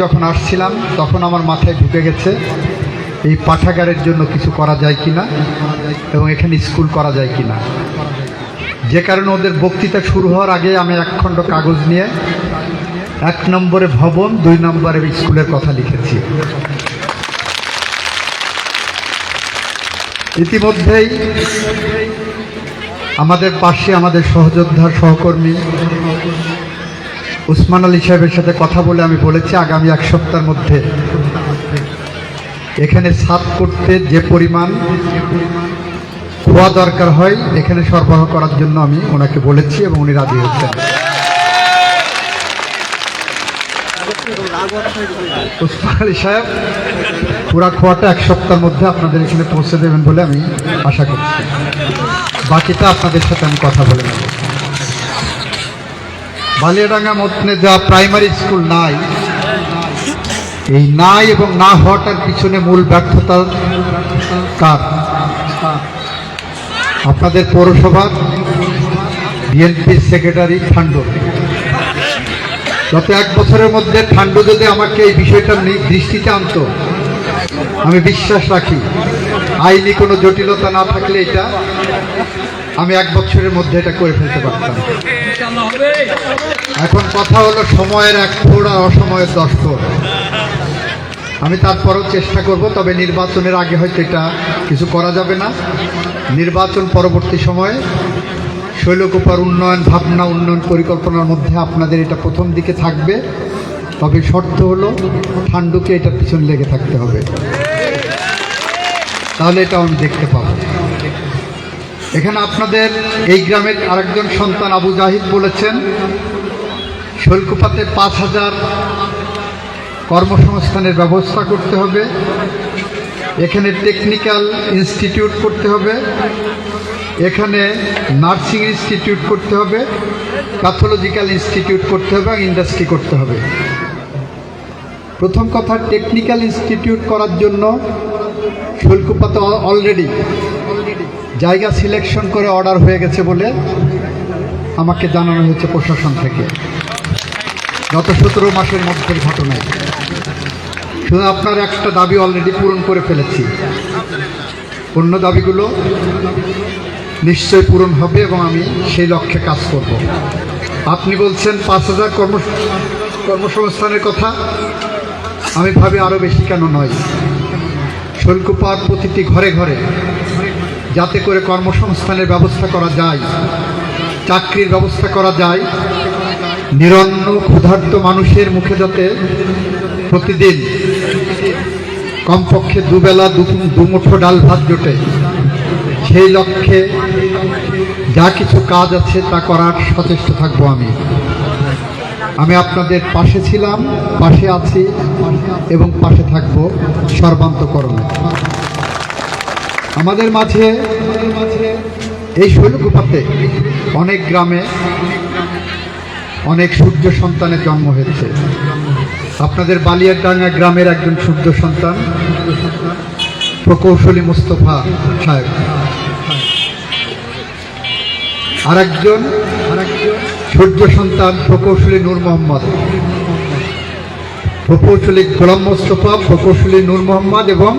যখন আসছিলাম তখন আমার মাথায় ঢুকে গেছে এই পাঠাগারের জন্য কিছু করা যায় কিনা এবং এখানে স্কুল করা যায় কিনা। যে কারণে ওদের বক্তৃতা শুরু হওয়ার আগে আমি একখণ্ড কাগজ নিয়ে 1 নম্বরে ভবন, 2 নম্বরে স্কুলের কথা লিখেছি। ইতিমধ্যেই আমাদের পাশে আমাদের সহযোদ্ধার সহকর্মী উসমান আলী সাহেবের সাথে কথা বলে আমি বলেছি আগামী 1 সপ্তাহের মধ্যে এখানে ছাদ করতে যে পরিমাণ খোয়া দরকার হয় এখানে সরবরাহ করার জন্য আমি ওনাকে বলেছি এবং উনি রাজি হচ্ছেন। উসমান আলী সাহেব পুরা খোয়াটা 1 সপ্তাহের মধ্যে আপনাদের এখানে পৌঁছে দেবেন বলে আমি আশা করছি। বাকিটা আপনাদের সাথে আমি কথা বলে নেব। বালিয়াডাঙ্গা মতনে যা প্রাইমারি স্কুল নাই, এই নাই এবং না হওয়াটার পিছনে মূল ব্যর্থতা কার? আপনাদের পৌরসভা বিএনপির সেক্রেটারি ঠান্ডু। গত 1 বছরের মধ্যে ঠান্ডু যদি আমাকে এই বিষয়টা দৃষ্টিতে আনতো, আমি বিশ্বাস রাখি আইনি কোনো জটিলতা না থাকলে এটা আমি 1 বছরের মধ্যে এটা করে ফেলতে পারতাম। এখন কথা হলো সময়ের 1 ফোড় আর অসময়ের 10 ফোড়। আমি তারপরও চেষ্টা করব, তবে নির্বাচনের আগে হয়তো এটা কিছু করা যাবে না। নির্বাচন পরবর্তী সময়ে শৈলকুপার উন্নয়ন ভাবনা, উন্নয়ন পরিকল্পনার মধ্যে আপনাদের এটা প্রথম দিকে থাকবে। তবে শর্ত হলো ঠান্ডুকে এটার পিছনে লেগে থাকতে হবে, তাহলে এটা আমি দেখতে পাবো। এখানে আপনাদের এই গ্রামের আরেকজন সন্তান আবু জাহিদ বলেছেন শৈলকুপাতে 5000 কর্মসংস্থানের ব্যবস্থা করতে হবে, এখানে টেকনিক্যাল ইনস্টিটিউট করতে হবে, এখানে নার্সিং ইনস্টিটিউট করতে হবে, প্যাথোলজিক্যাল ইনস্টিটিউট করতে হবে এবং ইন্ডাস্ট্রি করতে হবে। প্রথম কথা, টেকনিক্যাল ইনস্টিটিউট করার জন্য শৈলকুপাতে অলরেডি জায়গা সিলেকশন করে অর্ডার হয়ে গেছে বলে আমাকে জানানো হয়েছে প্রশাসন থেকে, গত 17 মাসের মধ্যের ঘটনায়। শুধু আপনার একটা দাবি অলরেডি পূরণ করে ফেলেছি, অন্য দাবিগুলো নিশ্চয় পূরণ হবে এবং আমি সেই লক্ষ্যে কাজ করব। আপনি বলছেন 5000 কর্মসংস্থানের কথা, আমি ভাবি আরও বেশি কেন নয়। শৈলকুপার প্রতিটি ঘরে ঘরে যাতে করে কর্মসংস্থানের ব্যবস্থা করা যায়, চাকরির ব্যবস্থা করা যায়, নিরন্ন ক্ষুধার্ত মানুষের মুখে যাতে প্রতিদিন কমপক্ষে 2 বেলা 2 মুঠো ডাল ভাত জোটে, সেই লক্ষ্যে যা কিছু কাজ আছে তা করার সচেষ্ট থাকবো। আমি আপনাদের পাশে ছিলাম, পাশে আছি এবং পাশে থাকবো সর্বান্তকরণে। আমাদের মাঝে এই শৈলকুপাতে অনেক গ্রামে অনেক সূর্য সন্তানের জন্ম হয়েছে। আপনাদের বালিয়াডাঙ্গা গ্রামের একজন সূর্য সন্তান প্রকৌশলী মুস্তফা সাহেব, আরেকজন সূর্য সন্তান প্রকৌশলী নূর মোহাম্মদ, প্রকৌশলী গোলাম মোস্তফা, প্রকৌশলী নূর মোহাম্মদ এবং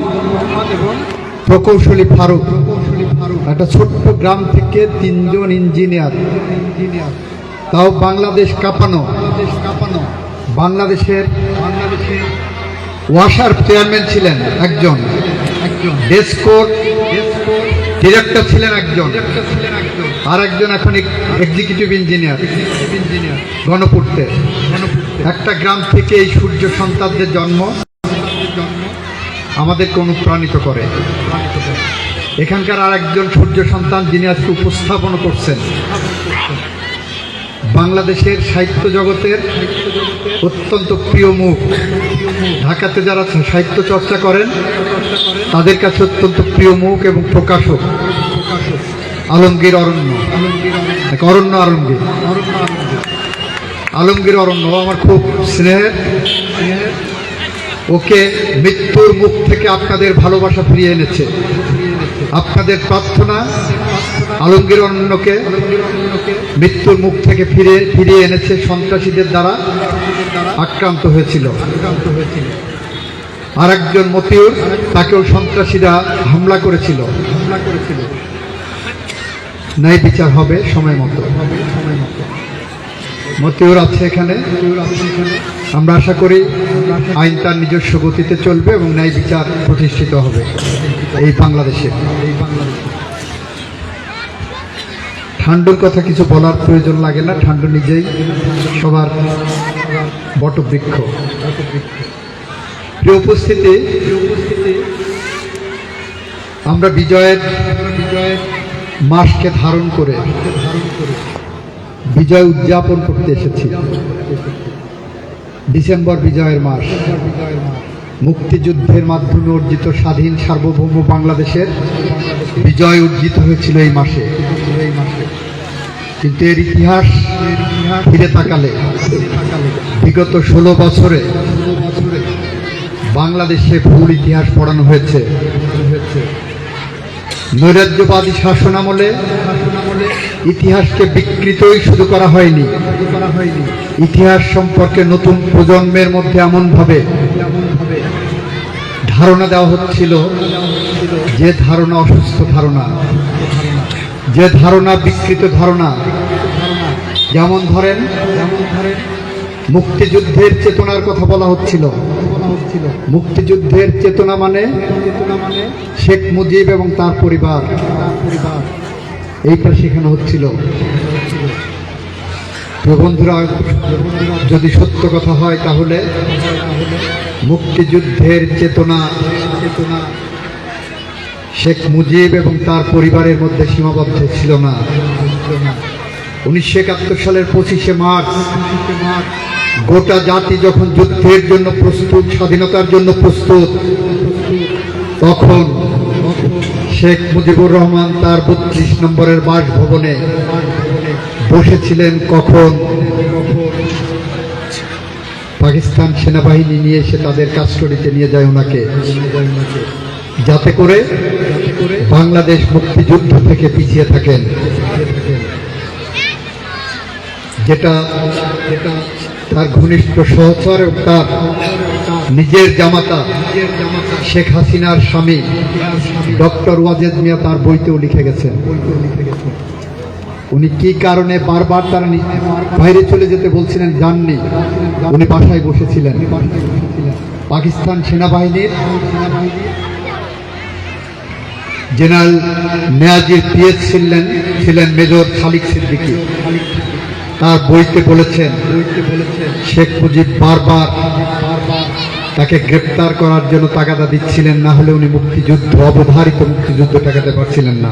প্রকৌশলী ফারুক। একটা ছোট্ট গ্রাম থেকে 3 জন ইঞ্জিনিয়ার, তাও বাংলাদেশ কাঁপানো, বাংলাদেশের ওয়াসার চেয়ারম্যান ছিলেন একজন, ডেসকোর ডিরেক্টর ছিলেন একজন, আর একজন এখন এক্সিকিউটিভ ইঞ্জিনিয়ার গণপূর্তে। একটা গ্রাম থেকে এই সূর্য সন্তানদের জন্ম আমাদেরকে অনুপ্রাণিত করে। এখানকার আর একজন সূর্য সন্তান যিনি আজকে উপস্থাপন করছেন, বাংলাদেশের সাহিত্য জগতের অত্যন্ত প্রিয় মুখ, ঢাকাতে যারা সাহিত্য চর্চা করেন তাদের কাছে অত্যন্ত প্রিয় মুখ এবং প্রকাশক আলমগীর অরণ্য আমার খুব স্নেহের। ওকে মৃত্যুর মুখ থেকে আপনাদের ভালোবাসা ফিরিয়ে এনেছে। আপনাদের প্রার্থনা আলমগীর অরণ্যকে মৃত্যুর মুখ থেকে ফিরিয়ে এনেছে সন্ত্রাসীদের দ্বারা আক্রান্ত হয়েছিল। আর একজন মতিউর, তাকেও সন্ত্রাসীরা হামলা করেছিল। ন্যায় বিচার হবে সময় মতো। মতিউর আছে এখানে। আমরা আশা করি আইন তার নিজস্ব গতিতে চলবে এবং ন্যায় বিচার প্রতিষ্ঠিত হবে এই বাংলাদেশে। ঠান্ডুর কথা কিছু বলার প্রয়োজন লাগে না, ঠান্ডু নিজেই সবার বটবৃক্ষ। প্রিয় উপস্থিতি, আমরা বিজয়ের মাসকে ধারণ করে বিজয় উদযাপন করতে এসেছি। ডিসেম্বর বিজয়ের মাস, মুক্তিযুদ্ধের মাধ্যমে অর্জিত স্বাধীন সার্বভৌম বাংলাদেশের বিজয় অর্জিত হয়েছিল এই মাসে। কিন্তু এর ইতিহাস ফিরে তাকালে বিগত 16 বছরে বাংলাদেশে ভুল ইতিহাস পড়ানো হয়েছে। নৈরাজ্যবাদী শাসনামলে ইতিহাসকে বিকৃতই শুধু করা হয়নি, ইতিহাস সম্পর্কে নতুন প্রজন্মের মধ্যে এমনভাবে ধারণা দেওয়া হচ্ছিল যে ধারণা অসুস্থ ধারণা, যে ধারণা বিকৃত ধারণা। যেমন ধরেন মুক্তিযুদ্ধের চেতনার কথা বলা হচ্ছিল। মুক্তিযুদ্ধের চেতনা মানে শেখ মুজিব এবং তার পরিবার, এইটা শেখানো হচ্ছিল। বন্ধুরা, যদি সত্য কথা হয় তাহলে মুক্তিযুদ্ধের চেতনা শেখ মুজিব এবং তার পরিবারের মধ্যে সীমাবদ্ধ ছিল না। 1971 সালের 25শে মার্চ গোটা জাতি যখন যুদ্ধের জন্য প্রস্তুত, স্বাধীনতার জন্য প্রস্তুত, তখন শেখ মুজিবুর রহমান তার 32 নম্বরের বাসভবনে বসেছিলেন। কখন পাকিস্তান সেনাবাহিনী নিয়ে এসে তাদের কাস্টডিতে নিয়ে যায় ওনাকে, যাতে করে বাংলাদেশ মুক্তিযুদ্ধ থেকে পিছিয়ে থাকেন। যেটা তার ঘনিষ্ঠ সহচর এবং তার নিজের জামাতা শেখ হাসিনার স্বামী ডক্টর ওয়াজেদ মিয়া তার বইতেও লিখে গেছেন। উনি কি কারণে বারবার তারা বাইরে চলে যেতে বলছিলেন, যাননি, উনি বাসায় বসেছিলেন। পাকিস্তান সেনাবাহিনীর জেনারেল নেয়াজির পিএস ছিলেন মেজর খালিদ সিদ্দিকী। তার বইতে বলেছেন শেখ মুজিব বারবার তাকে গ্রেপ্তার করার জন্য তাগাদা দিচ্ছিলেন, না হলে উনি মুক্তিযুদ্ধ, অবধারিত মুক্তিযুদ্ধ ঠেকাতে পারছিলেন না।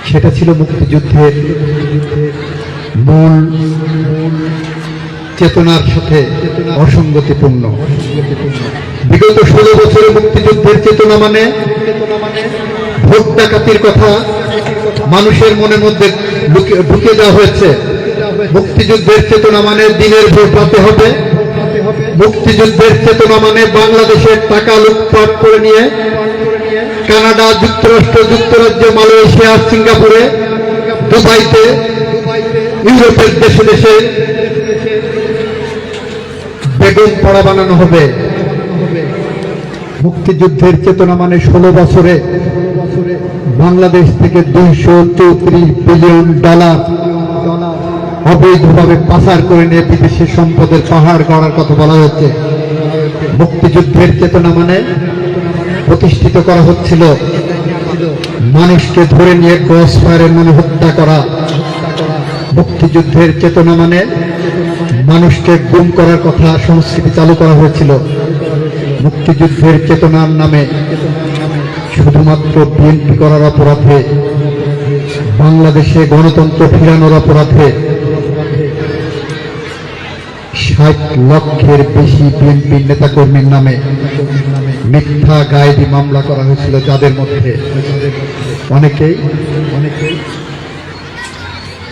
সেটা ছিল মুক্তিযুদ্ধের মূল চেতনার সাথে অসঙ্গতিপূর্ণ। বিগত 16 বছরে মুক্তিযুদ্ধের চেতনা মানে ভোট ডাকাতির কথা মানুষের মনের মধ্যে ঢুকে দেওয়া হয়েছে। মুক্তিযুদ্ধের চেতনা মানে দিনের ভোট রাতে হবে। মুক্তিযুদ্ধের চেতনা মানে বাংলাদেশের টাকা লুটপাট করে নিয়ে কানাডা, যুক্তরাষ্ট্র, যুক্তরাজ্য, মালয়েশিয়া, সিঙ্গাপুরে, দুবাইতে, ইউরোপের দেশে দেশে বেগম পড়া বানানো হবে। মুক্তিযুদ্ধের চেতনা মানে 16 বছরে বাংলাদেশ থেকে $234 বিলিয়ন অবৈধভাবে পাচার করে নিয়ে বিদেশি সম্পদের পাহাড় গড়ার কথা বলা হচ্ছে। মুক্তিযুদ্ধের চেতনা মানে প্রতিষ্ঠিত করা হচ্ছিল মানুষকে ধরে নিয়ে ক্রস ফায়ারের মনে হত্যা করা। মুক্তিযুদ্ধের চেতনা মানে মানুষকে গুম করার কথা, সংস্কৃতি চালু করা হয়েছিল। মুক্তিযুদ্ধের চেতনার নামে শুধুমাত্র বিএনপি করার অপরাধে, বাংলাদেশে গণতন্ত্র ফিরানোর অপরাধে 60 লক্ষের বেশি বিএনপি নেতাকর্মীর নামে মিথ্যা গায়েবী মামলা করা হয়েছিল, যাদের মধ্যে অনেকেই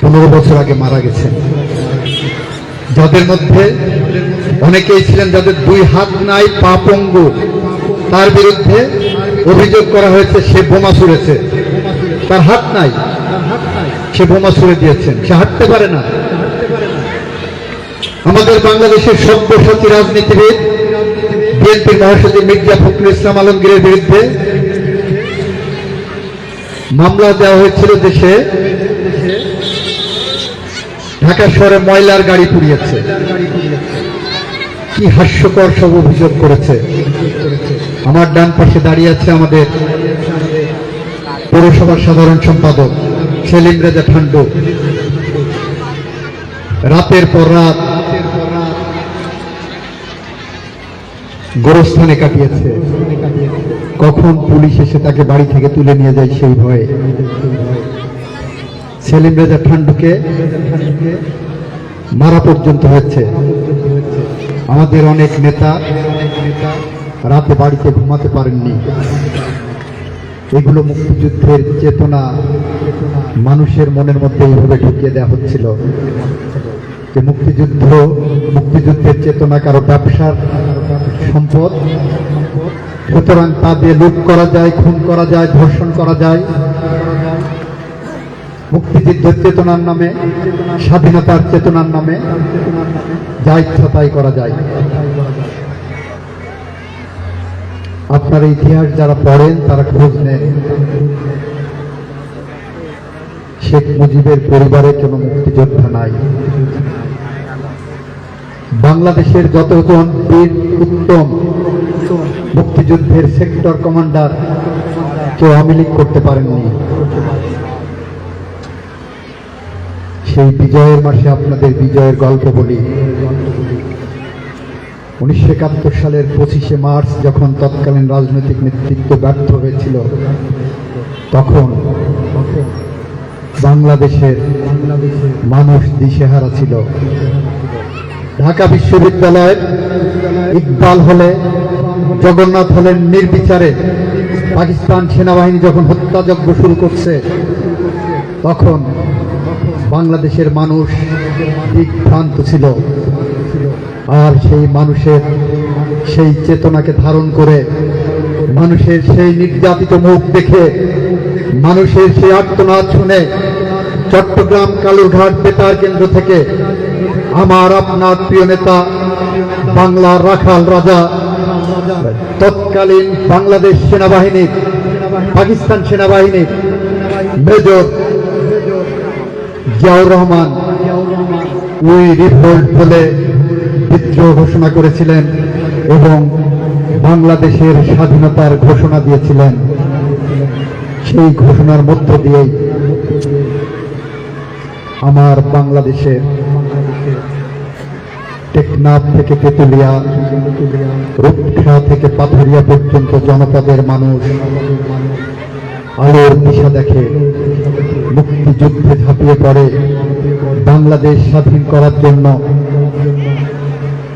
15 বছর আগে মারা গেছেন। যাদের মধ্যে অনেকেই ছিলেন যাদের 2 হাত নাই, পা পঙ্গু, তার বিরুদ্ধে অভিযোগ করা হয়েছে সে বোমা ছুঁড়েছে। তার হাত নাই, সে বোমা ছুঁড়ে দিয়েছেন, সে হাঁটতে পারে না, আমাদের বাংলাদেশের সব্যসাচী রাজনীতিবিদ বিএনপির মহাসচিব মির্জা ফখরুল ইসলাম আলমগীরের বিরুদ্ধে মামলা দেওয়া হয়েছিল। দেশে ঢাকা শহরে ময়লার গাড়ি পুড়িয়েছে, কি হাস্যকর সব অভিযোগ করেছে। আমার ডান পাশে দাঁড়িয়ে আছে আমাদের পৌরসভার সাধারণ সম্পাদক সেলিম রেজা ঠান্ডু। রাতের পর রাত গোরস্থানে কাটিয়েছে, কখন পুলিশ এসে তাকে বাড়ি থেকে তুলে নিয়ে যায় সেই ভয়ে। সেলিম রেজা ঠান্ডুকে মারা পর্যন্ত হয়েছে। আমাদের অনেক নেতা রাতে বাড়িতে ঘুমাতে পারেননি। এগুলো মুক্তিযুদ্ধের চেতনা মানুষের মনের মধ্যে এইভাবে ঢুকিয়ে দেওয়া হচ্ছিল যে মুক্তিযুদ্ধের চেতনা কারো ব্যবসার সম্পদ, সুতরাং তা দিয়ে লুট করা যায়, খুন করা যায়, ধর্ষণ করা যায়। মুক্তিযুদ্ধের চেতনার নামে, স্বাধীনতার চেতনার নামে যা ইচ্ছা তাই করা যায়। আপনারা ইতিহাস যারা পড়েন তারা খোঁজ নেন, শেখ মুজিবের পরিবারে কোনো মুক্তিযোদ্ধা নাই। বাংলাদেশের যতজন বীর উত্তম মুক্তিযুদ্ধের সেক্টর কমান্ডার কেউ আওয়ামী লীগ করতে পারেননি। সেই বিজয়ের মাসে আপনাদের বিজয়ের গল্প বলি। 1971 সালের 25শে মার্চ যখন তৎকালীন রাজনৈতিক নেতৃত্ব ব্যর্থ হয়েছিল, তখন বাংলাদেশের মানুষ দিশেহারা ছিল। ঢাকা বিশ্ববিদ্যালয়ের ইকবাল হলে, জগন্নাথ হলের নির্বিচারে পাকিস্তান সেনাবাহিনী যখন হত্যাযজ্ঞ শুরু করছে, তখন বাংলাদেশের মানুষ দিগ্ভ্রান্ত ছিল। আর সেই মানুষের সেই চেতনাকে ধারণ করে, মানুষের সেই নির্যাতিত মুখ দেখে, মানুষের সেই আর্তনাদ শুনে চট্টগ্রাম কালুরঘাট বেতার কেন্দ্র থেকে আমার আপনার প্রিয় নেতা বাংলার রাখাল রাজা, তৎকালীন বাংলাদেশ সেনাবাহিনীর, পাকিস্তান সেনাবাহিনীর major Ziaur Rahman we revolt বলে বিদ্রোহ ঘোষণা করেছিলেন এবং বাংলাদেশের স্বাধীনতার ঘোষণা দিয়েছিলেন। সেই ঘোষণার মধ্য দিয়েই আমার বাংলাদেশের টেকনাফ থেকে তেতুলিয়া, রূপসা থেকে পাথরিয়া পর্যন্ত জনপদের মানুষ আলোর দিশা দেখে, মুক্তিযুদ্ধে ঝাঁপিয়ে পড়ে। বাংলাদেশ স্বাধীন করার জন্য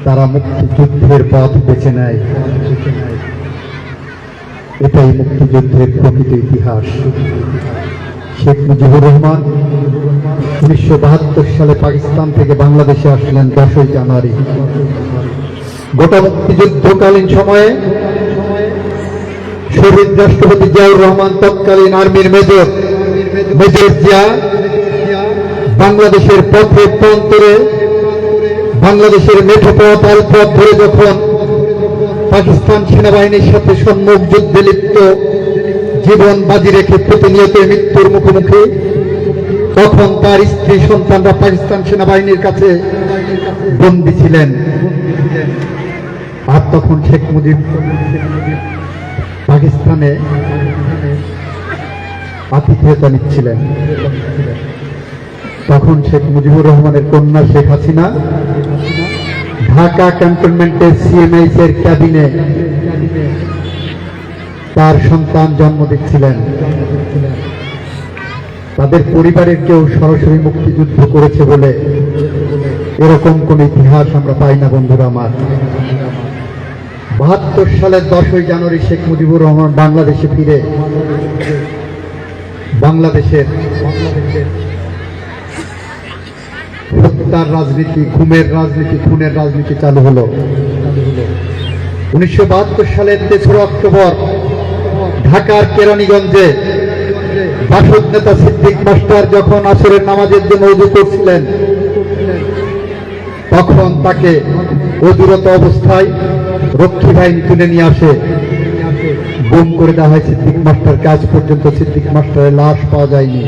তারা মুক্তিযুদ্ধের পথ বেছে নেয়। এটাই মুক্তিযুদ্ধের প্রকৃত ইতিহাস। শেখ মুজিবুর রহমান 1972 সালে পাকিস্তান থেকে বাংলাদেশে আসলেন 10ই জানুয়ারি। গোটা মুক্তিযুদ্ধকালীন সময়ে শহীদ রাষ্ট্রপতি জিয়াউর রহমান, তৎকালীন আর্মির মেজর জিয়া বাংলাদেশের পথে প্রান্তরে, বাংলাদেশের মেঠোপথ আলপথ ধরে যখন পাকিস্তান সেনাবাহিনীর সাথে সম্মুখ যুদ্ধে লিপ্ত, জীবন বাজি রেখে প্রতিনিয়ত মৃত্যুর মুখোমুখি, তখন তার স্ত্রী সন্তানরা পাকিস্তান সেনাবাহিনীর কাছে বন্দী ছিলেন। আর তখন শেখ মুজিব পাকিস্তানে আতিথেয়তা নিচ্ছিলেন। তখন শেখ মুজিবুর রহমানের কন্যা শেখ হাসিনা ঢাকা ক্যান্টনমেন্টের সিএমএইচ এর ক্যাবিনে তার সন্তান জন্ম দিচ্ছিলেন। তাদের পরিবারের কেউ সরাসরি মুক্তিযুদ্ধ করেছে বলে এরকম কোন ইতিহাস আমরা পাই না বন্ধুরা আমার। 72 সালের 10ই জানুয়ারি শেখ মুজিবুর রহমান বাংলাদেশে ফিরে বাংলাদেশের হত্যার রাজনীতি, ঘুমের রাজনীতি, খুনের রাজনীতি চালু হলো। 1972 সালের 3রা অক্টোবর ঢাকার কেরানীগঞ্জে বাসদ নেতা সিদ্দিক মাস্টার যখন আসরের নামাজের জন্য ওযু করছিলেন, তখন তাকে অদূরত অবস্থায় রক্ষী বাহিনী তুলে নিয়ে আসে, গুম করে দেওয়া হয় সিদ্দিক মাস্টারকে। আজ পর্যন্ত সিদ্দিক মাস্টারের লাশ পাওয়া যায়নি।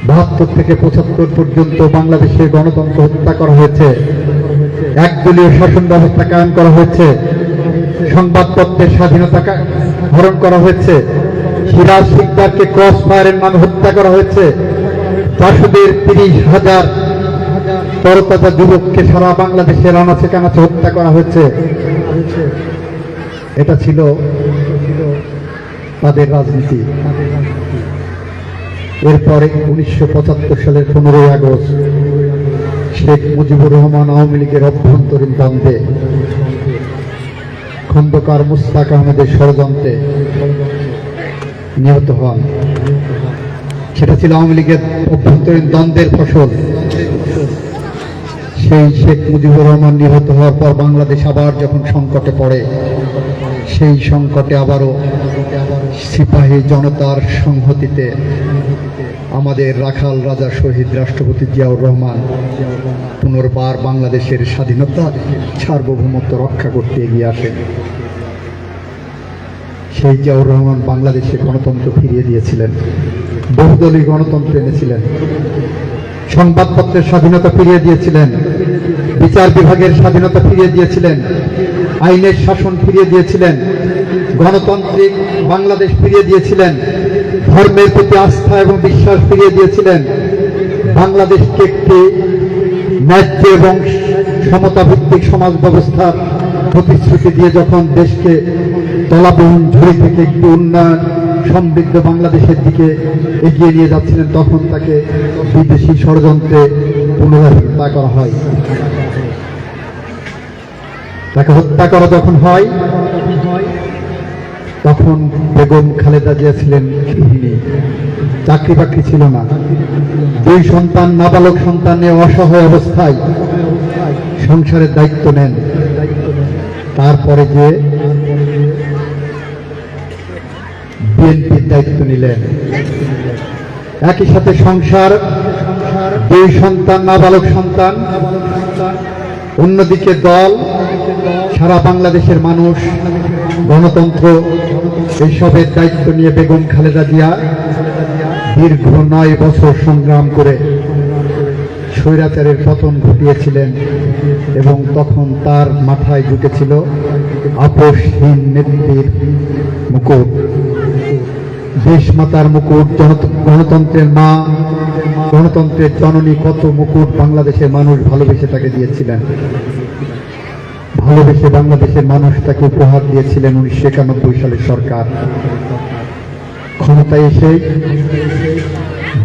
72 থেকে 75 পর্যন্ত বাংলাদেশে গণতন্ত্র হত্যা করা হয়েছে, একদলীয় শাসন ব্যবস্থা কায়েম করা হয়েছে, সংবাদপত্রের স্বাধীনতা হরণ করা হয়েছে, সিরাজ শিকদারকে ক্রস ফায়ারের নামে হত্যা করা হয়েছে, জাসদের 30,000 তরতাজা যুবককে সারা বাংলাদেশের আনাচে কানাচে হত্যা করা হয়েছে। এটা ছিল তাদের রাজনীতি। এরপরে 1975 সালের 15ই আগস্ট শেখ মুজিবুর রহমান আওয়ামী লীগের অভ্যন্তরীণ দ্বন্দ্বে খন্দকার মুশতাক আহমেদের ষড়যন্ত্রে নিহত হন। সেটা ছিল আওয়ামী লীগের অভ্যন্তরীণ দ্বন্দ্বের ফসল। সেই শেখ মুজিবুর রহমান নিহত হওয়ার পর বাংলাদেশ আবার যখন সংকটে পড়ে, সেই সংকটে আবারও সিপাহী জনতার সংহতিতে আমাদের রাখাল রাজা শহীদ রাষ্ট্রপতি জিয়াউর রহমান পুনর্বার বাংলাদেশের স্বাধীনতা সার্বভৌমত্ব রক্ষা করতে এগিয়ে আসেন। সেই জিয়াউর রহমান বাংলাদেশে গণতন্ত্র ফিরিয়ে দিয়েছিলেন, বহুদলীয় গণতন্ত্র এনেছিলেন, সংবাদপত্রের স্বাধীনতা ফিরিয়ে দিয়েছিলেন, বিচার বিভাগের স্বাধীনতা ফিরিয়ে দিয়েছিলেন, আইনের শাসন ফিরিয়ে দিয়েছিলেন, গণতান্ত্রিক বাংলাদেশ ফিরিয়ে দিয়েছিলেন, ধর্মের প্রতি আস্থা এবং বিশ্বাস ফিরিয়ে দিয়েছিলেন। বাংলাদেশকে একটি ন্যায্য এবং সমতাভিত্তিক সমাজ ব্যবস্থার প্রতিশ্রুতি দিয়ে যখন দেশকে তলাবিহীন ঝুড়ি থেকে একটি উন্নয়ন সমৃদ্ধ বাংলাদেশের দিকে এগিয়ে নিয়ে যাচ্ছিলেন, তখন তাকে বিদেশি ষড়যন্ত্রে পুনরায় হত্যা করা হয়। তাকে হত্যা করা যখন হয়, তখন বেগম খালেদা জিয়া ছিলেন গৃহিণী, চাকরি বাকরি ছিল না, 2 সন্তান, নাবালক সন্তান নিয়ে অসহায় অবস্থায় সংসারের দায়িত্ব নেন। তারপরে যে বিএনপির দায়িত্ব নিলেন, একই সাথে সংসার, 2 সন্তান, নাবালক সন্তান, অন্যদিকে দল, সারা বাংলাদেশের মানুষ, গণতন্ত্র, এইসবের দায়িত্ব নিয়ে বেগম খালেদা জিয়া দীর্ঘ 9 বছর সংগ্রাম করে স্বৈরাচারের পতন ঘটিয়েছিলেন। এবং তখন তার মাথায় ঢুকেছিল আপোষহীন নেত্রীর মুকুট, দেশমাতার মুকুট, গণতন্ত্রের মা, গণতন্ত্রের জননী, কত মুকুট বাংলাদেশের মানুষ ভালোবেসে তাকে দিয়েছিলেন। ভালোবেসে বাংলাদেশের মানুষ তাকে উপহার দিয়েছিলেন 1991 সালের সরকার। ক্ষমতায় এসে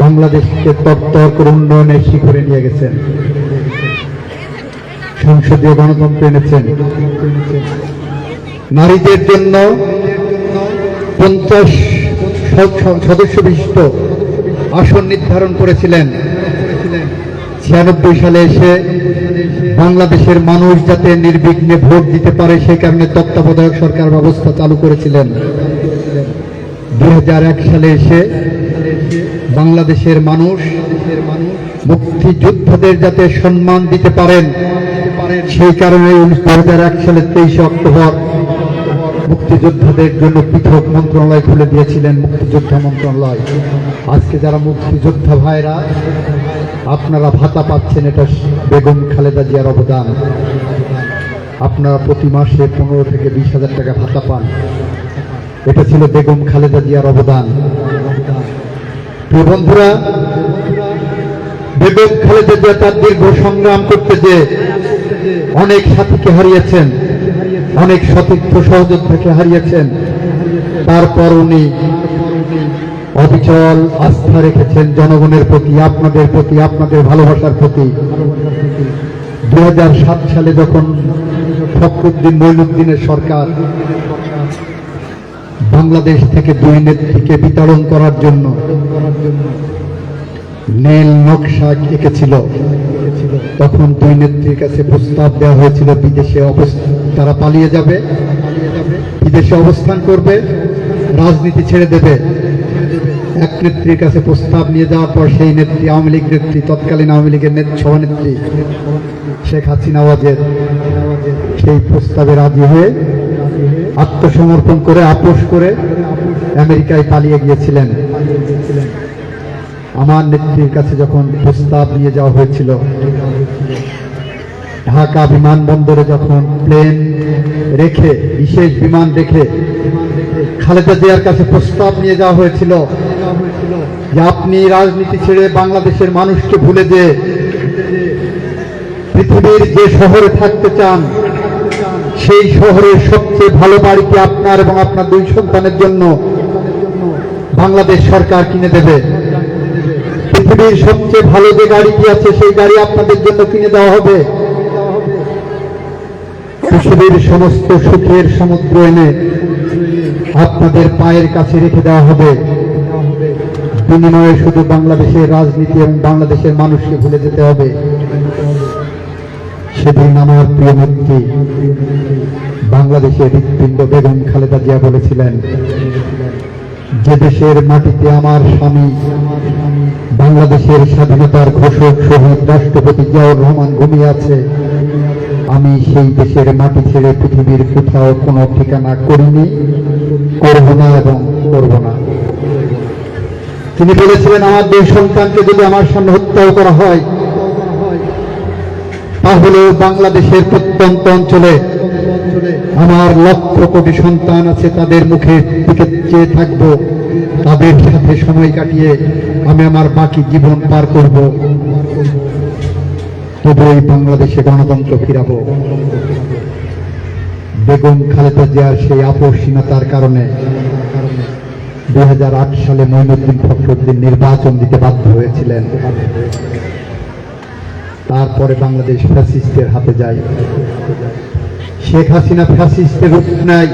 বাংলাদেশকে তরতর করে উন্নয়নের শিখরে নিয়ে গেছেন, সংসদীয় গণতন্ত্র এনেছেন, নারীদের জন্য 50 সদস্য বিশিষ্ট আসন নির্ধারণ করেছিলেন। 96 সালে এসে বাংলাদেশের মানুষ যাতে নির্বিঘ্নে ভোট দিতে পারে সেই কারণে তত্ত্বাবধায়ক সরকার ব্যবস্থা চালু করেছিলেন। 2001 সালে এসে বাংলাদেশের মানুষ মুক্তিযোদ্ধাদের যাতে সম্মান দিতে পারেন সেই কারণে 2001 সালের 23 অক্টোবর মুক্তিযোদ্ধাদের জন্য পৃথক মন্ত্রণালয় খুলে দিয়েছিলেন, মুক্তিযোদ্ধা মন্ত্রণালয়। আজকে যারা মুক্তিযোদ্ধা ভাইরা আপনারা ভাতা পাচ্ছেন, এটা বেগম খালেদা জিয়ার অবদান। আপনারা প্রতি মাসে 15 থেকে 20,000 টাকা ভাতা পান, এটা ছিল বেগম খালেদা জিয়ার অবদান। প্রিয় বন্ধুরা, বেগম খালেদা জিয়া তার দীর্ঘ সংগ্রাম করতে যে অনেক সাথীকে হারিয়েছেন, অনেক সতীর্থ সহযোদ্ধাকে হারিয়েছেন, তারপর উনি অবিচল আস্থা রেখেছেন জনগণের প্রতি, আপনাদের প্রতি, আপনাদের ভালোবাসার প্রতি। 2007 সালে যখন ফখরুদ্দিন মঈনুদ্দিনের সরকার বাংলাদেশ থেকে 2 নেত্রীকে বিতাড়ন করার জন্য নীল নকশা এঁকেছিল, তখন 2 নেত্রীর কাছে প্রস্তাব দেওয়া হয়েছিল বিদেশে তারা পালিয়ে যাবে, বিদেশে অবস্থান করবে, রাজনীতি ছেড়ে দেবে। এক নেত্রীর কাছে প্রস্তাব নিয়ে যাওয়ার পর সেই নেত্রী আওয়ামী লীগ নেত্রী, তৎকালীন আওয়ামী লীগের সভানেত্রী শেখ হাসিনা ওয়াজেদ সেই প্রস্তাবে রাজি হয়ে আত্মসমর্পণ করে আপোষ করে আমেরিকায় পালিয়ে গিয়েছিলেন। আমার নেত্রীর কাছে যখন প্রস্তাব নিয়ে যাওয়া হয়েছিল, ঢাকা বিমানবন্দরে যখন প্লেন রেখে, বিশেষ বিমান রেখে খালেদা জিয়ার কাছে প্রস্তাব নিয়ে যাওয়া হয়েছিল যে আপনি রাজনীতি ছেড়ে বাংলাদেশের মানুষকে ভুলে যে পৃথিবীর যে শহরে থাকতে চান সেই শহরের সবচেয়ে ভালো বাড়িটি আপনার এবং আপনার 2 সন্তানের জন্য বাংলাদেশ সরকার কিনে দেবে। পৃথিবীর সবচেয়ে ভালো যে গাড়িটি আছে সেই গাড়ি আপনাদের জন্য কিনে দেওয়া হবে। পৃথিবীর সমস্ত সুখের সমুদ্র এনে আপনাদের পায়ের কাছে রেখে দেওয়া হবে। বিনিময়ে শুধু বাংলাদেশের রাজনীতি এবং বাংলাদেশের মানুষকে ভুলে যেতে হবে। সেদিন আমার প্রিয় নেত্রী বাংলাদেশের হৃৎপিণ্ড বেগম খালেদা জিয়া বলেছিলেন, যে দেশের মাটিতে আমার স্বামী বাংলাদেশের স্বাধীনতার ঘোষক শহীদ রাষ্ট্রপতি জিয়াউর রহমান ঘুমিয়ে আছে, আমি সেই দেশের মাটি ছেড়ে পৃথিবীর কোথাও কোনো ঠিকানা করিনি, করব না এবং করব না। তিনি বলেছিলেন, আমার 2 সন্তানকে যদি আমার সামনে হত্যাও করা হয় তাহলে বাংলাদেশের প্রত্যন্ত অঞ্চলে আমার লক্ষ কোটি সন্তান আছে, তাদের মুখের দিকে চেয়ে থাকবো, তাদের সাথে সময় কাটিয়ে আমি আমার বাকি জীবন পার করব, তবু এই বাংলাদেশে গণতন্ত্র ফিরাবো। বেগম খালেদা জিয়ার সেই আপোষহীনতার কারণে 2008 সালে মঈনুদ্দিন ফখরুদ্দিন নির্বাচন দিতে বাধ্য হয়েছিলেন। তারপরে বাংলাদেশ ফ্যাসিস্টের হাতে যায়। শেখ হাসিনা ফ্যাসিস্টের রূপ নেয়।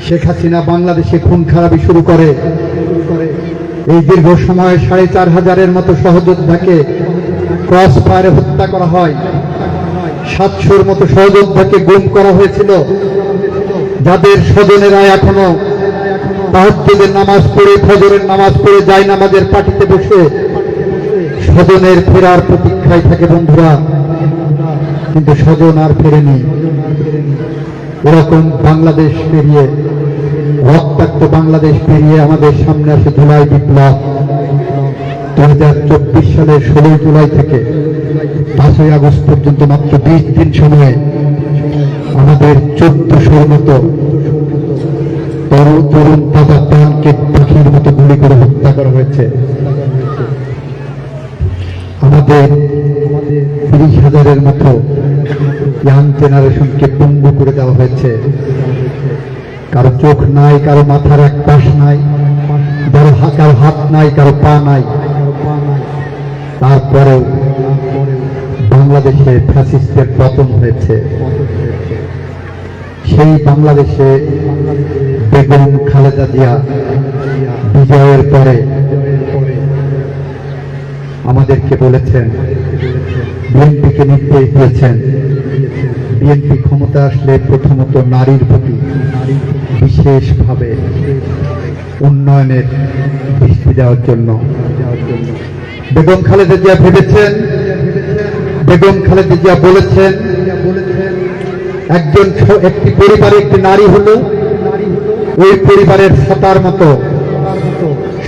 শেখ হাসিনা বাংলাদেশে খুন খারাপি শুরু করে। এই দীর্ঘ সময়ে 4500-এর মতো সহযোদ্ধাকে ক্রস ফায়ারে হত্যা করা হয়। 700-র মতো সহযোদ্ধাকে গুম করা হয়েছিল, যাদের স্বজনেরা এখনো তাহাজ্জুদের নামাজ পড়ে, ফজরের নামাজ পড়ে যায় নামাজের পাটিতে বসে স্বজনের ফেরার প্রতীক্ষায় থাকে বন্ধুরা, কিন্তু স্বজন আর ফেরেনি। এরকম বাংলাদেশ পেরিয়ে, রক্তাক্ত বাংলাদেশ পেরিয়ে আমাদের সামনে আসে জুলাই বিপ্লব। 2024 সালের 16 জুলাই থেকে 5ই আগস্ট পর্যন্ত মাত্র 20 দিন সময়ে আমাদের 1400-র মতো তরুণ তাজা প্রাণকে পাখির মতো গুলি করে হত্যা করা হয়েছে। আমাদের 30,000-এর মতো ইয়াং জেনারেশনকে পঙ্গু করে দেওয়া হয়েছে। কারো চোখ নাই, কারো মাথার এক পাশ নাই, কারো হাত নাই, কারো পা নাই। তারপরেও বাংলাদেশে ফ্যাসিস্টের পতন হয়েছে। সেই বাংলাদেশে বেগম খালেদা জিয়া বিজয়ের পরে আমাদেরকে বলেছেন, বিএনপিকে নির্দেশ দিয়েছেন, বিএনপি ক্ষমতা আসলে প্রথমত নারীর প্রতি বিশেষভাবে উন্নয়নের দৃষ্টি দেওয়ার জন্য। বেগম খালেদা জিয়া ভেবেছেন, বেগম খালেদা জিয়া বলেছেন, একটি পরিবারে একটি নারী হলো ওই পরিবারের ছাতার মতো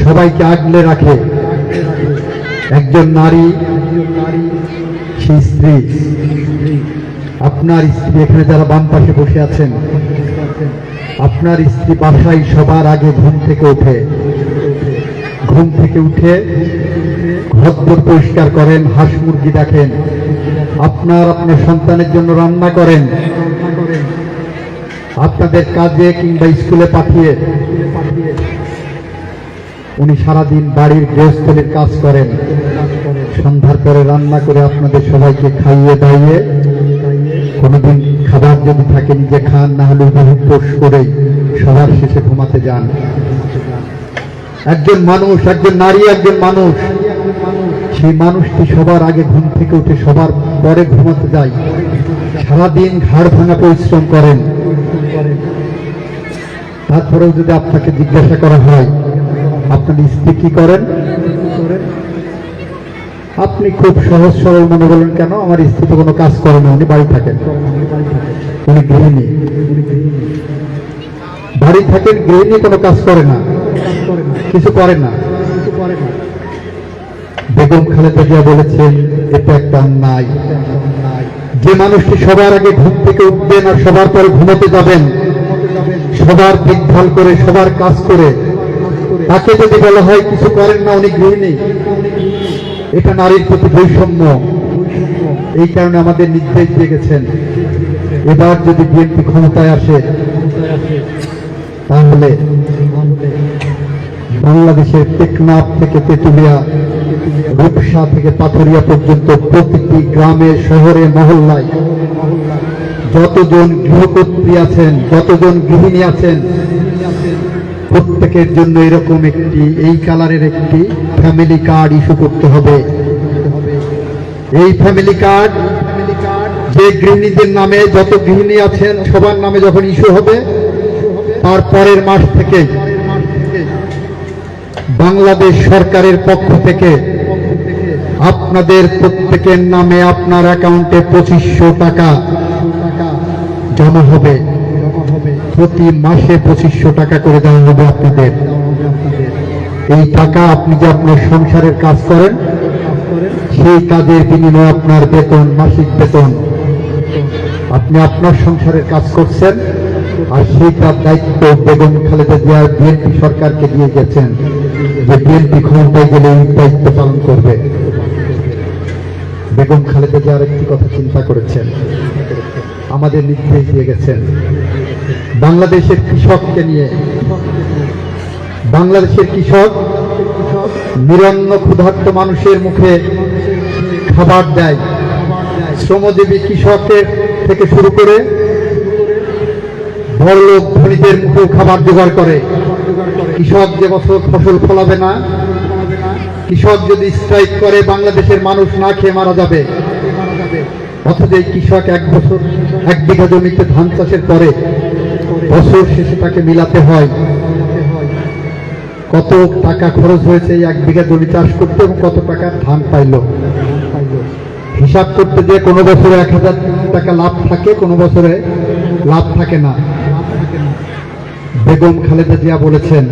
সবাইকে আগলে রাখে। একজন নারী, সেই স্ত্রী, আপনার স্ত্রী, এখানে যারা বাম পাশে বসে আছেন, আপনার স্ত্রী বাসায় সবার আগে ঘুম থেকে উঠে ঘর পরিষ্কার করেন, হাঁস মুরগি দেখেন, আপনার সন্তানের জন্য রান্না করেন, আপনাদের কাজে কিংবা স্কুলে পাঠিয়ে উনি সারাদিন বাড়ির গৃহস্থলীর কাজ করেন। সন্ধ্যার পরে রান্না করে আপনাদের সবাইকে খাইয়ে দাইয়ে, কোনোদিন খাবার যদি থাকে নিজে খান, না হলে উপভোগ করেই সবার শেষে ঘুমাতে যান। একজন মানুষ, একজন নারী, একজন মানুষ, সেই মানুষটি সবার আগে ঘুম থেকে উঠে সবার পরে ঘুমাতে যায়। সারাদিন ঘাড় ভাঙা পরিশ্রম করেন। তারপরেও যদি আপনাকে জিজ্ঞাসা করা হয় আপনার স্ত্রী কি করেন? আপনি খুব সহজ সরল মনে বলেন, কেন? আমার স্ত্রী তো কোনো কাজ করে না, উনি বাড়ি থাকেন, উনি গৃহিণী, বাড়ি থাকেন, গৃহিণী, কোনো কাজ করে না, কিছু করে না। বেগম খালেদা জিয়া বলেছেন এটা একটা অন্যায়। যে মানুষটি সবার আগে ঘুম থেকে উঠবেন আর সবার পরে ঘুমোতে যাবেন, সবার দেখভাল করে সবার কাজ করে, তাকে যদি বলা হয় কিছু করেন না, উনি গৃহিণী, এটা নারীর প্রতি বৈষম্য। এই কারণে আমাদের নির্দেশ দিয়ে গেছেন এবার যদি বিএনপি ক্ষমতায় আসে তাহলে বাংলাদেশের টেকনাফ থেকে তেঁতুলিয়া, রূপসা থেকে পাথরিয়া পর্যন্ত প্রতিটি গ্রামে শহরে মহল্লায় যতজন গৃহকর্ত্রী আছেন, যতজন গৃহিণী আছেন, প্রত্যেকের জন্য এরকম একটি এই কালারের একটি ফ্যামিলি কার্ড ইস্যু করতে হবে। এই ফ্যামিলি কার্ড যে গৃহিণীদের নামে, যত গৃহিণী আছেন সবার নামে যখন ইস্যু হবে, তার পরের মাস থেকে বাংলাদেশ সরকারের পক্ষ থেকে আপনাদের প্রত্যেকের নামে আপনার অ্যাকাউন্টে 2500 টাকা জমা হবে। প্রতি মাসে 2500 টাকা করে দেওয়া হবে আপনাদের। এই টাকা আপনি যে আপনার সংসারের কাজ করেন, সেই কাজের বিনিময়ে আপনার বেতন, মাসিক বেতন, আপনি আপনার সংসারের কাজ করছেন, আর সেইটার দায়িত্ব বেগম খালেদা জিয়া বিএনপি সরকারকে দিয়ে গেছেন যে বিএনপি ক্ষমতায় গেলে এই দায়িত্ব পালন করবে। বেগম খালেদা জিয়া আরেকটি কথা চিন্তা করেছেন, আমাদের নির্দেশ দিয়ে গেছেন বাংলাদেশের কৃষককে নিয়ে। বাংলাদেশের কৃষক নিরন্ন ক্ষুধার্ত মানুষের মুখে খাবার দেয়। শ্রমজীবী কৃষকের থেকে শুরু করে বড়লোক ধনীদের মুখেও খাবার জোগাড় করে। কৃষক যে বছর ফসল ফলাবে না, কৃষক যদি স্ট্রাইক করে, বাংলাদেশের মানুষ না খেয়ে মারা যাবে। অথচ এই কৃষক এক বিঘা জমিতে ধান চাষের পরে বছর শেষে তাকে মিলাতে হয় কত টাকা খরচ হয়েছে এই 1 বিঘা জমি চাষ করতে এবং কত টাকা ধান পাইল। হিসাব করতে যে কোনো বছরে 1000 টাকা লাভ থাকে, কোনো বছরে লাভ থাকে না। বেগম খালেদা জিয়া বলেছেন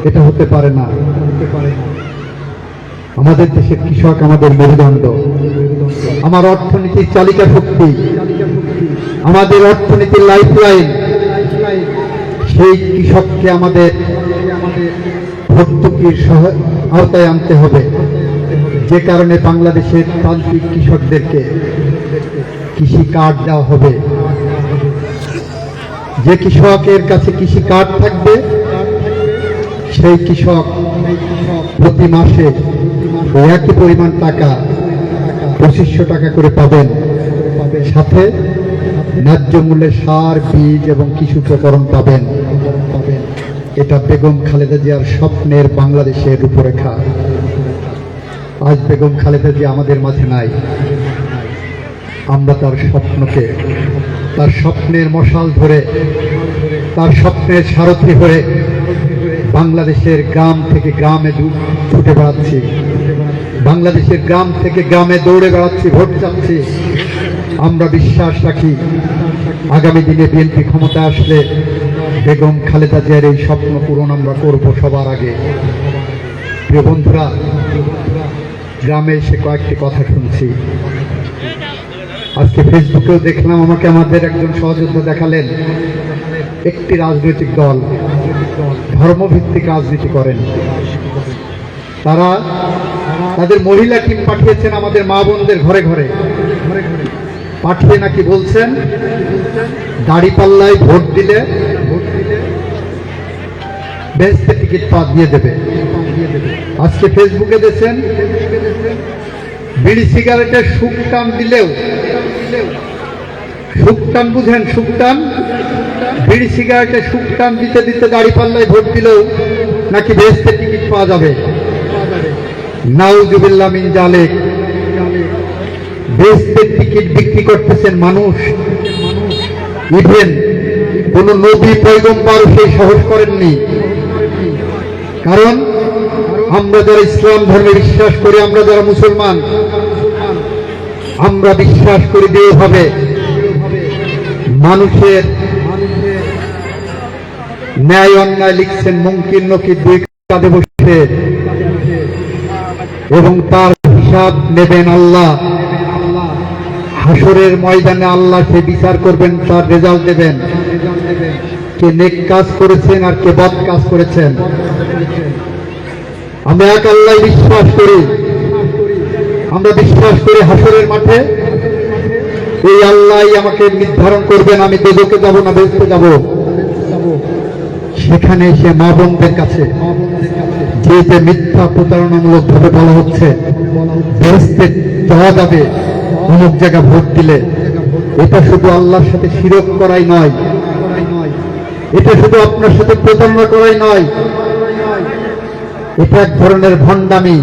এটা হতে পারে না। আমাদের দেশের কৃষক আমাদের মেরুদণ্ড, আমার অর্থনীতির চালিকা শক্তি, আমাদের অর্থনীতির লাইফলাইন। সেই কৃষককে আমাদের ভর্তুকির আওতায় আনতে হবে। যে কারণে বাংলাদেশের প্রান্তিক কৃষকদেরকে কৃষি কার্ড দেওয়া হবে। যে কৃষকের কাছে কৃষি কার্ড থাকবে সেই কৃষক প্রতি মাসে একই পরিমাণ টাকা 2500 টাকা করে পাবেন। সাথে ন্যায্য মূল্যে সার, বীজ এবং কৃষি উপকরণ পাবেন। এটা বেগম খালেদা জিয়ার স্বপ্নের বাংলাদেশের রূপরেখা। আজ বেগম খালেদা জিয়া আমাদের মাঝে নাই। আমরা তার স্বপ্নকে, তার স্বপ্নের মশাল ধরে, তার স্বপ্নের সারথি হয়ে বাংলাদেশের গ্রাম থেকে গ্রামে ছুটে বেড়াচ্ছি, বাংলাদেশের গ্রাম থেকে গ্রামে দৌড়ে বেড়াচ্ছি, ভোট চাচ্ছি। আমরা বিশ্বাস রাখি আগামী দিনে বিএনপি ক্ষমতা আসলে বেগম খালেদা জিয়ার এই স্বপ্ন পূরণ আমরা করব সবার আগে। প্রিয় বন্ধুরা, গ্রামে এসে কয়েকটি কথা শুনছি। আজকে ফেসবুকেও দেখলাম, আমাকে আমাদের একজন সহযোদ্ধা দেখালেন, একটি রাজনৈতিক দল ধর্মভিত্তিক রাজনীতি করেন। তারা তাদের মহিলা টিম পাঠিয়েছেন আমাদের মা বোনদের ঘরে ঘরে, পাঠিয়ে নাকি বলছেন দাড়িপাল্লায় ভোট দিলে বেহেশতে টিকিট দিয়ে দেবে। আজকে ফেসবুকে দেখছেন বিড়ি সিগারেটের শুকটান দিলেও, শুকটান বুঝেন, শুকটান, বিড়ি সিগারেটের শুকটান দিতে দিতে দাড়িপাল্লায় ভোট দিলেও নাকি বেহেশতে টিকিট পাওয়া যাবে। নাউজুবিল্লাহ মিন জালিক। বেহেশতের টিকিট বিক্রি করতেছেন মানুষ। ইভেন কোন নবী পয়গম্বর সেই সাহস করেননি। কারণ আমরা যারা ইসলাম ধর্মে বিশ্বাস করি, আমরা যারা মুসলমান, আমরা বিশ্বাস করি দৃঢ়ভাবে মানুষের ন্যায় অন্যায় লিখছেন মুমকিন নকির দুই কাঁধে বসে, এবং তার হিসাব নেবেন আল্লাহ। হাসরের ময়দানে আল্লাহ সে বিচার করবেন, তার রেজাল্ট দেবেন, কে নেক কাজ করেছেন আর কে বদ কাজ করেছেন। আমরা এক আল্লাহ বিশ্বাস করি, আমরা বিশ্বাস করি হাসরের মাঠে এই আল্লাহ আমাকে নির্ধারণ করবেন আমি দোজখে যাব না বেহেশতে যাব। সেখানে এসে মা বোনদের কাছে যে যে মিথ্যা প্রতারণামূলক ভাবে বলা হচ্ছে বেহেশতে যাওয়া যাবে অমুক জায়গা ভোট দিলে, এটা শুধু আল্লাহর সাথে শিরক করাই নয়, এটা শুধু আপনার সাথে প্রতারণা করাই নয়, এটা এক ধরনের ভণ্ডামি,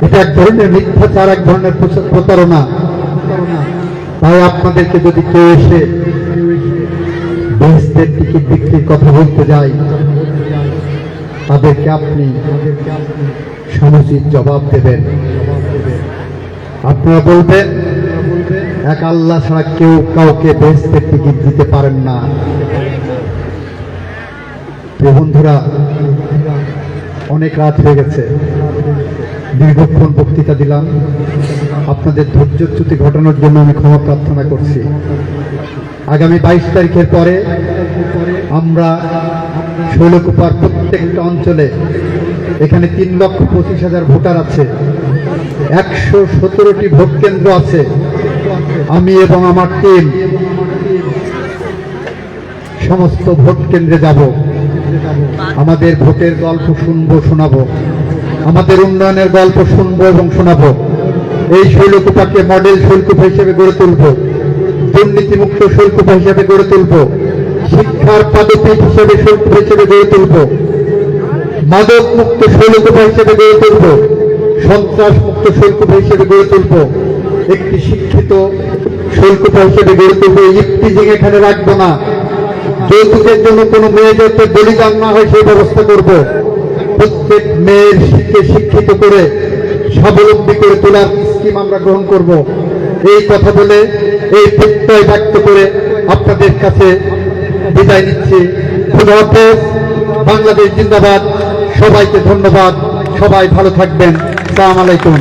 এটা এক ধরনের মিথ্যাচার, এক ধরনের প্রতারণা। তাই আপনাদেরকে যদি কেউ এসে বেহেশতের টিকিট বিক্রির কথা বলতে যায়, তাদেরকে আপনি সমুচিত জবাব দেবেন। আপনারা বলবেন এক আল্লাহ ছাড়া কেউ কাউকে বেহেশতের টিকিট দিতে পারেন না। প্রিয় বন্ধুরা, অনেক রাত হয়ে গেছে, দীর্ঘক্ষণ বক্তৃতা দিলাম, আপনাদের ধৈর্যচ্যুতি ঘটানোর জন্য আমি ক্ষমা প্রার্থনা করছি। আগামী 22 তারিখের পরে আমরা শৈলকুপার প্রত্যেকটা অঞ্চলে, এখানে 3,25,000 ভোটার আছে, 117টি ভোট কেন্দ্র আছে। আমি এবং আমার টিম সমস্ত ভোট কেন্দ্রে যাব, আমাদের ভোটের গল্প শুনবো, শোনাবো, আমাদের উন্নয়নের গল্প শুনবো এবং শোনাবো। এই শৈলকুপাকে মডেল শৈলকুপা হিসেবে গড়ে তুলব, দুর্নীতিমুক্ত শৈলকুপা হিসেবে গড়ে তুলব, শিক্ষার পদপীঠ হিসেবে শৈলকুপা হিসেবে গড়ে তুলব, মাদক মুক্ত শৈলকুপা হিসেবে গড়ে তুলব, সন্ত্রাস মুক্ত শৈলকুপা হিসেবে গড়ে তুলব, একটি শিক্ষিত শৈলকুপা হিসেবে গড়ে তুলব। ইফতিজিং এখানে রাখবো না, যৌতুকের জন্য কোনো মেয়ে যাতে বলিদান না হয় সেই ব্যবস্থা করব। প্রত্যেক মেয়ের শিক্ষিত করে স্বাবলম্বী করে তোলার স্কিম আমরা গ্রহণ করব। এই কথা বলে, এই প্রত্যয় ব্যক্ত করে আপনাদের কাছে বিদায় নিচ্ছি। খোদা হাফেজ, বাংলাদেশ জিন্দাবাদ। সবাইকে ধন্যবাদ, সবাই ভালো থাকবেন। আসসালামু আলাইকুম।